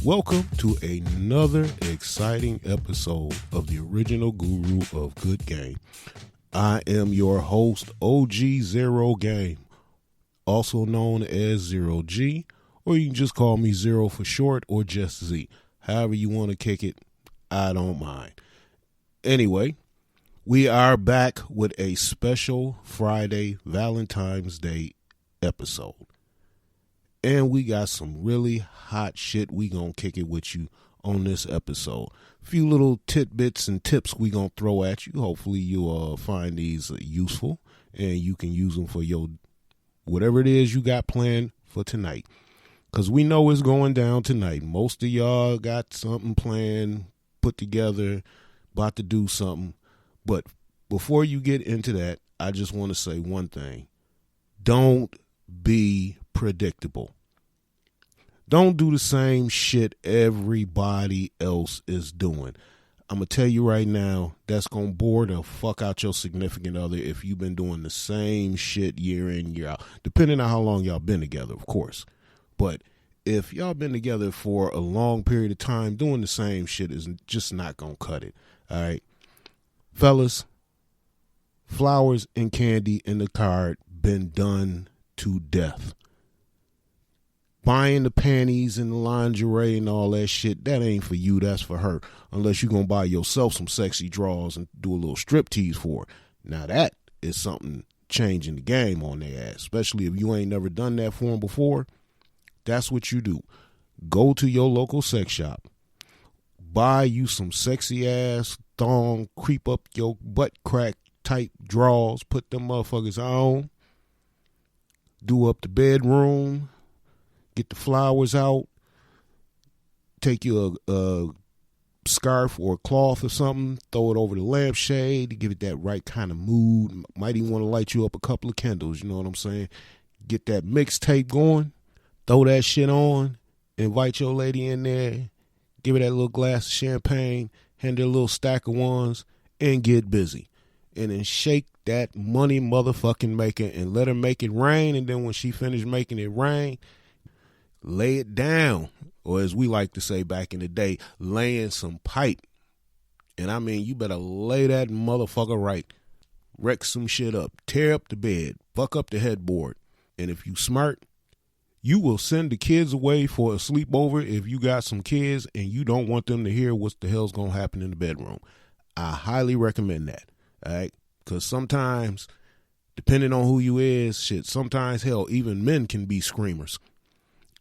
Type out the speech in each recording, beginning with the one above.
Welcome to another exciting episode of the original guru of good game. I am your host, OG Zero Game, also known as Zero G, or you can just call me Zero for short, or just Z. However you want to kick it, I don't mind. Anyway, we are back with a special Friday Valentine's Day episode. And we got some really hot shit we gonna kick it with you on this episode. A few little tidbits and tips we gonna throw at you. Hopefully you find these useful and you can use them for your whatever it is you got planned for tonight. Because we know it's going down tonight. Most of y'all got something planned, put together, about to do something. But before you get into that, I just want to say one thing. Don't be predictable. Don't do the same shit everybody else is doing. I'm going to tell you right now, that's going to bore the fuck out your significant other if you've been doing the same shit year in, year out. Depending on how long y'all been together, of course. But if y'all been together for a long period of time, doing the same shit is just not going to cut it. All right. Fellas, flowers and candy in the card been done to death. Buying the panties and the lingerie and all that shit, that ain't for you, that's for her. Unless you're going to buy yourself some sexy drawers and do a little strip tease for her. Now that is something changing the game on their ass. Especially if you ain't never done that for them before. That's what you do. Go to your local sex shop. Buy you some sexy ass thong, creep up your butt crack type drawers. Put them motherfuckers on. Do up the bedroom. Get the flowers out. Take you a scarf or a cloth or something. Throw it over the lampshade to give it that right kind of mood. Might even want to light you up a couple of candles. You know what I'm saying? Get that mixtape going. Throw that shit on. Invite your lady in there. Give her that little glass of champagne. Hand her a little stack of ones. And get busy. And then shake that money motherfucking maker and let her make it rain. And then when she finished making it rain, lay it down, or as we like to say back in the day, laying some pipe. And I mean, you better lay that motherfucker right. Wreck some shit up. Tear up the bed. Fuck up the headboard. And if you smart, you will send the kids away for a sleepover if you got some kids and you don't want them to hear what the hell's going to happen in the bedroom. I highly recommend that. All right? Because sometimes, depending on who you is, shit, sometimes, hell, even men can be screamers.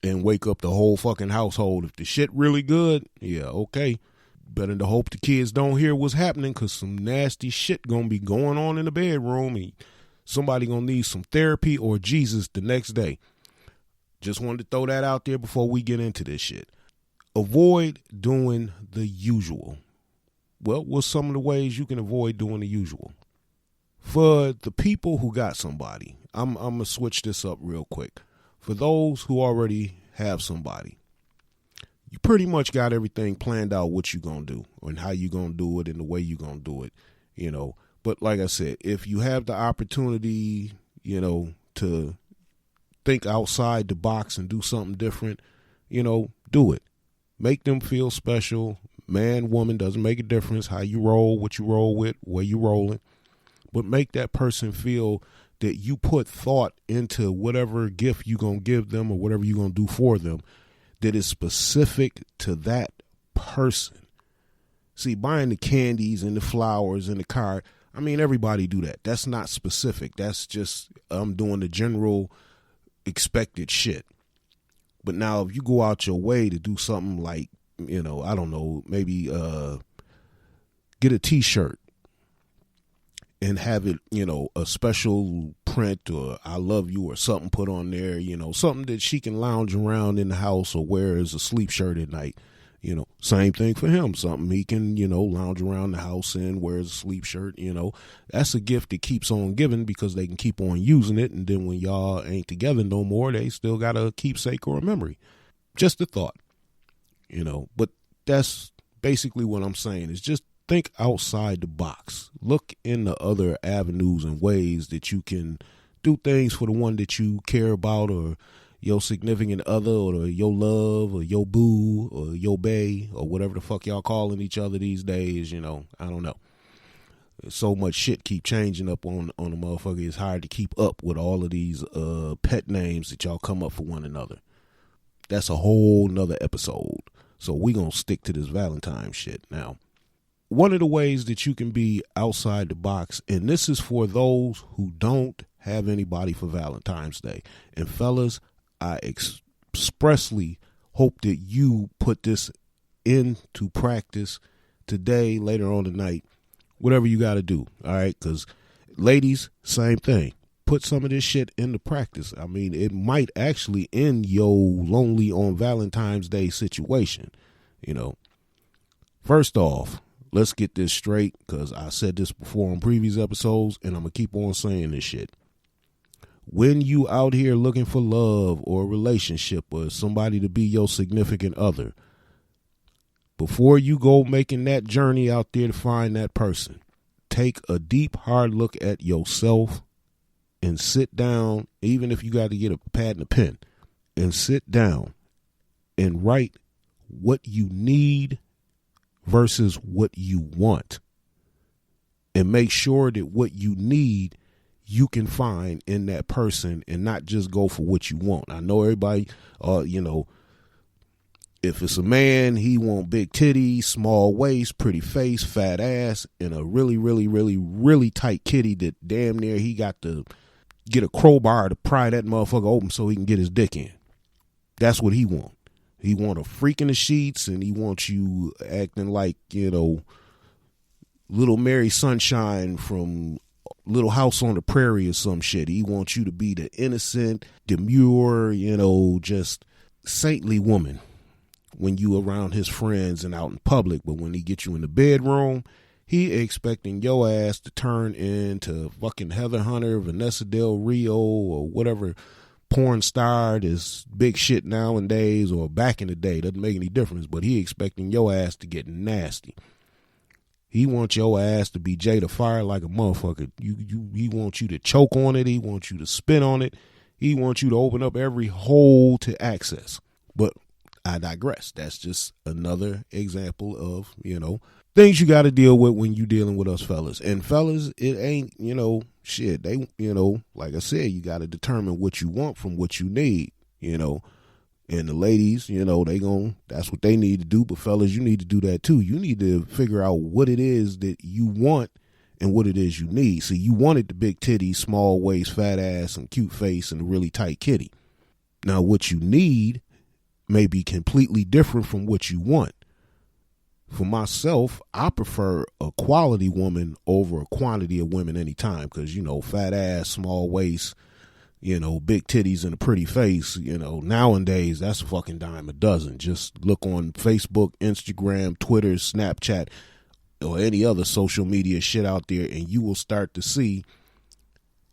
And wake up the whole fucking household. If the shit really good, yeah, okay. Better to hope the kids don't hear what's happening, because some nasty shit gonna be going on in the bedroom. And somebody gonna need some therapy or Jesus the next day. Just wanted to throw that out there before we get into this shit. Avoid doing the usual. Well, what's some of the ways you can avoid doing the usual? For the people who got somebody, I'm gonna switch this up real quick. For those who already have somebody, you pretty much got everything planned out what you going to do and how you going to do it and the way you going to do it, you know. But like I said, if you have the opportunity, you know, to think outside the box and do something different, you know, do it. Make them feel special. Man, woman, doesn't make a difference how you roll, what you roll with, where you rolling. But make that person feel that you put thought into whatever gift you're going to give them or whatever you're going to do for them that is specific to that person. See, buying the candies and the flowers and the card, I mean, everybody do that. That's not specific. That's just, I'm doing the general expected shit. But now if you go out your way to do something like, you know, I don't know, maybe get a t-shirt. And have it, you know, a special print or I love you or something put on there, you know, something that she can lounge around in the house or wear as a sleep shirt at night. You know, same thing for him. Something he can, you know, lounge around the house in, wear as a sleep shirt, you know. That's a gift that keeps on giving because they can keep on using it. And then when y'all ain't together no more, they still got a keepsake or a memory. Just a thought, you know. But that's basically what I'm saying is just think outside the box. Look in the other avenues and ways that you can do things for the one that you care about or, your significant other or your love or your boo or your bae or whatever the fuck y'all calling each other these days, I don't know. So much shit keep changing up on the motherfucker. It's hard to keep up with all of these pet names that y'all come up for one another. That's a whole nother episode. So we gonna stick to this Valentine shit now. One of the ways that you can be outside the box, and this is for those who don't have anybody for Valentine's Day. And fellas, I expressly hope that you put this into practice today, later on tonight, whatever you got to do. All right. Because ladies, same thing. Put some of this shit into practice. I mean, it might actually end your lonely on Valentine's Day situation. First off, let's get this straight, because I said this before on previous episodes, and I'm going to keep on saying this shit. When you out here looking for love or a relationship or somebody to be your significant other, before you go making that journey out there to find that person, take a deep, hard look at yourself and sit down, even if you got to get a pad and a pen, and sit down and write what you need versus what you want. And make sure that what you need you can find in that person and not just go for what you want. I know everybody, if it's a man, he want big titties, small waist, pretty face, fat ass, and a really, really, really, really tight kitty that damn near he got to get a crowbar to pry that motherfucker open so he can get his dick in. That's what he want. He want a freak in the sheets, and he wants you acting like, Little Mary Sunshine from Little House on the Prairie or some shit. He wants you to be the innocent, demure, just saintly woman when you around his friends and out in public. But when he gets you in the bedroom, he expecting your ass to turn into fucking Heather Hunter, Vanessa Del Rio, or whatever porn star is big shit nowadays, or back in the day. Doesn't make any difference. But he expecting your ass to get nasty. He wants your ass to be Jada Fire like a motherfucker. He wants you to choke on it. He wants you to spit on it. He wants you to open up every hole to access. But I digress. That's just another example of, things you got to deal with when you dealing with us fellas. And fellas, it ain't, shit. They, like I said, you got to determine what you want from what you need, And the ladies, that's what they need to do. But fellas, you need to do that too. You need to figure out what it is that you want and what it is you need. See, you wanted the big titties, small waist, fat ass, and cute face, and a really tight kitty. Now, what you need may be completely different from what you want. For myself, I prefer a quality woman over a quantity of women anytime, because, fat ass, small waist, big titties and a pretty face, nowadays that's a fucking dime a dozen. Just look on Facebook, Instagram, Twitter, Snapchat, or any other social media shit out there, and you will start to see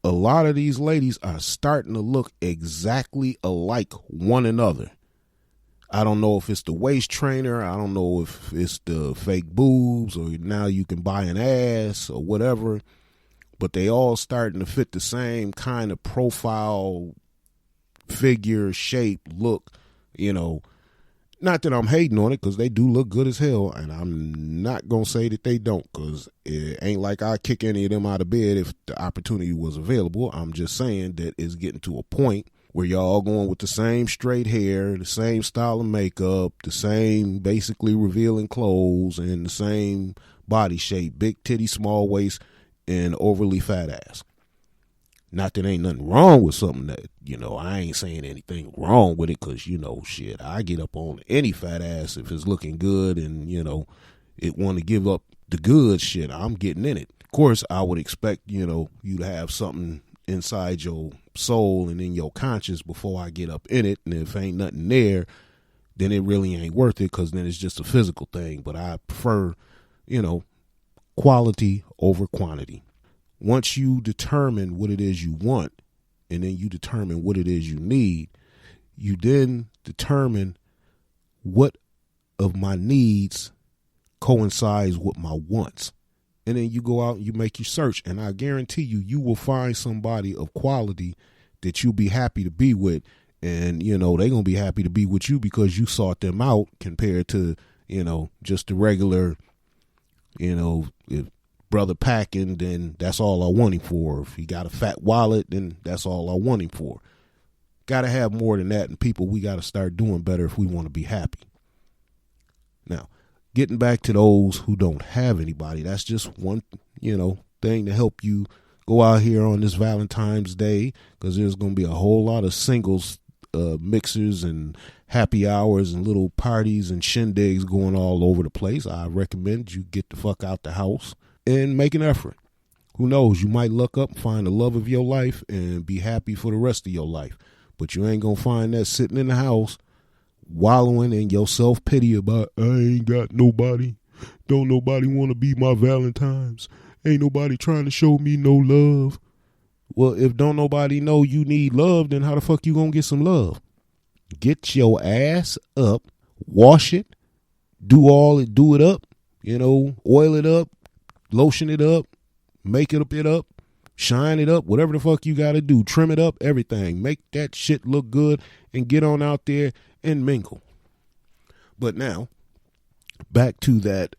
a lot of these ladies are starting to look exactly alike one another. I don't know if it's the waist trainer. I don't know if it's the fake boobs, or now you can buy an ass or whatever. But they all starting to fit the same kind of profile, figure, shape, look, Not that I'm hating on it, because they do look good as hell. And I'm not going to say that they don't, because it ain't like I kick any of them out of bed if the opportunity was available. I'm just saying that it's getting to a point where y'all all going with the same straight hair, the same style of makeup, the same basically revealing clothes, and the same body shape, big titty, small waist, and overly fat ass. Not that ain't nothing wrong with something that, I ain't saying anything wrong with it, because, shit, I get up on any fat ass if it's looking good and, it want to give up the good shit. I'm getting in it. Of course, I would expect, you to have something inside your soul and in your conscience before I get up in it. And if ain't nothing there, then it really ain't worth it, because then it's just a physical thing. But I prefer, quality over quantity. Once you determine what it is you want, and then you determine what it is you need, you then determine what of my needs coincides with my wants. And then you go out and you make your search, and I guarantee you, you will find somebody of quality that you'll be happy to be with. And, they're going to be happy to be with you because you sought them out compared to, just the regular, if brother packing, then that's all I want him for. If he got a fat wallet, then that's all I want him for. Got to have more than that. And people, we got to start doing better if we want to be happy. Now, getting back to those who don't have anybody, that's just one, thing to help you go out here on this Valentine's Day, because there's going to be a whole lot of singles mixers and happy hours and little parties and shindigs going all over the place. I recommend you get the fuck out the house and make an effort. Who knows, you might luck up and find the love of your life and be happy for the rest of your life. But you ain't going to find that sitting in the house wallowing in your self-pity about, I ain't got nobody. Don't nobody want to be my Valentines. Ain't nobody trying to show me no love. Well, if don't nobody know you need love, then how the fuck you gonna get some love? Get your ass up, wash it, do it up, oil it up, lotion it up, make it up, shine it up, whatever the fuck you gotta do, trim it up, everything. Make that shit look good and get on out there and mingle. But now, back to that,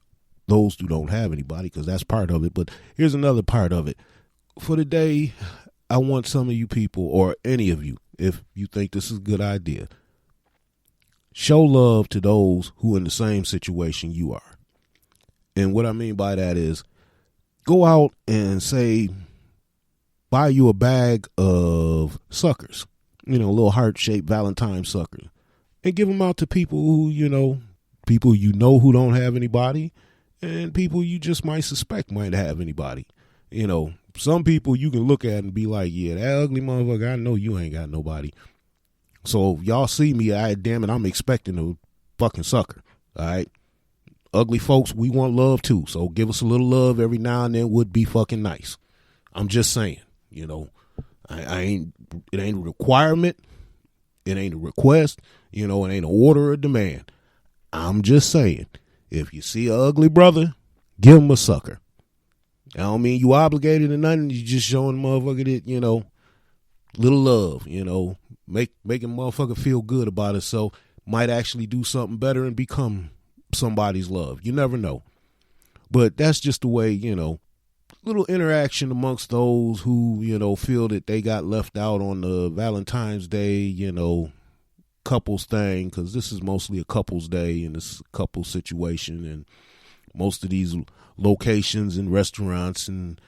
those who don't have anybody, because that's part of it. But here's another part of it. For today, I want some of you people, or any of you, if you think this is a good idea, show love to those who are in the same situation you are. And what I mean by that is, go out and say, buy you a bag of suckers, little heart-shaped Valentine suckers, and give them out to people who, people who don't have anybody, and people you just might suspect might have anybody. Some people you can look at and be like, yeah, that ugly motherfucker, I know you ain't got nobody. So if y'all see me, damn it, I'm expecting a fucking sucker. All right. Ugly folks, we want love too. So give us a little love every now and then would be fucking nice. I'm just saying, I ain't, it ain't a requirement. It ain't a request. It ain't an order or demand. I'm just saying, if you see an ugly brother, give him a sucker. I don't mean you obligated or nothing. You just showing motherfucker that, little love, making motherfucker feel good about it. So might actually do something better and become somebody's love. You never know. But that's just the way, little interaction amongst those who, feel that they got left out on the Valentine's Day, couples thing, because this is mostly a couples day and this is a couple situation, and most of these locations and restaurants and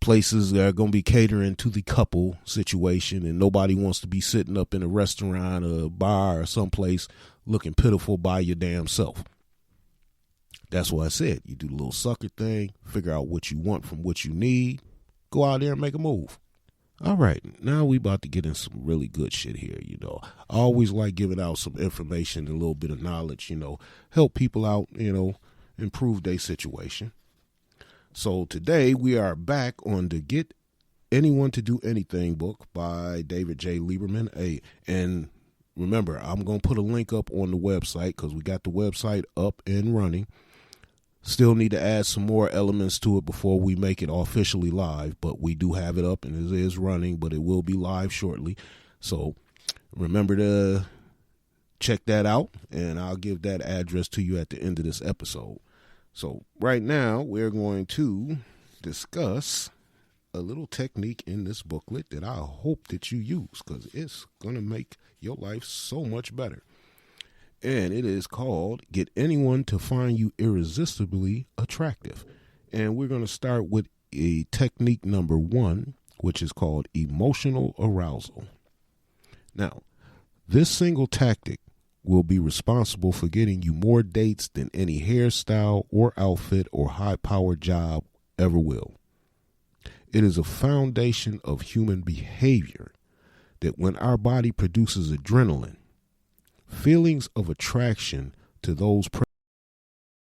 places are going to be catering to the couple situation, and nobody wants to be sitting up in a restaurant or a bar or someplace looking pitiful by your damn self. That's what I said. You do the little sucker thing, figure out what you want from what you need, go out there and make a move. All right, now we about to get in some really good shit here, I always like giving out some information, a little bit of knowledge, help people out, improve their situation. So today we are back on the Get Anyone to Do Anything book by David J. Lieberman. And remember, I'm going to put a link up on the website because we got the website up and running. Still need to add some more elements to it before we make it officially live, but we do have it up and it is running, but it will be live shortly. So remember to check that out, and I'll give that address to you at the end of this episode. So right now we're going to discuss a little technique in this booklet that I hope that you use, because it's going to make your life so much better. And it is called Get Anyone to Find You Irresistibly Attractive. And we're going to start with a technique number 1, which is called emotional arousal. Now, this single tactic will be responsible for getting you more dates than any hairstyle or outfit or high-powered job ever will. It is a foundation of human behavior that when our body produces adrenaline, feelings of attraction to those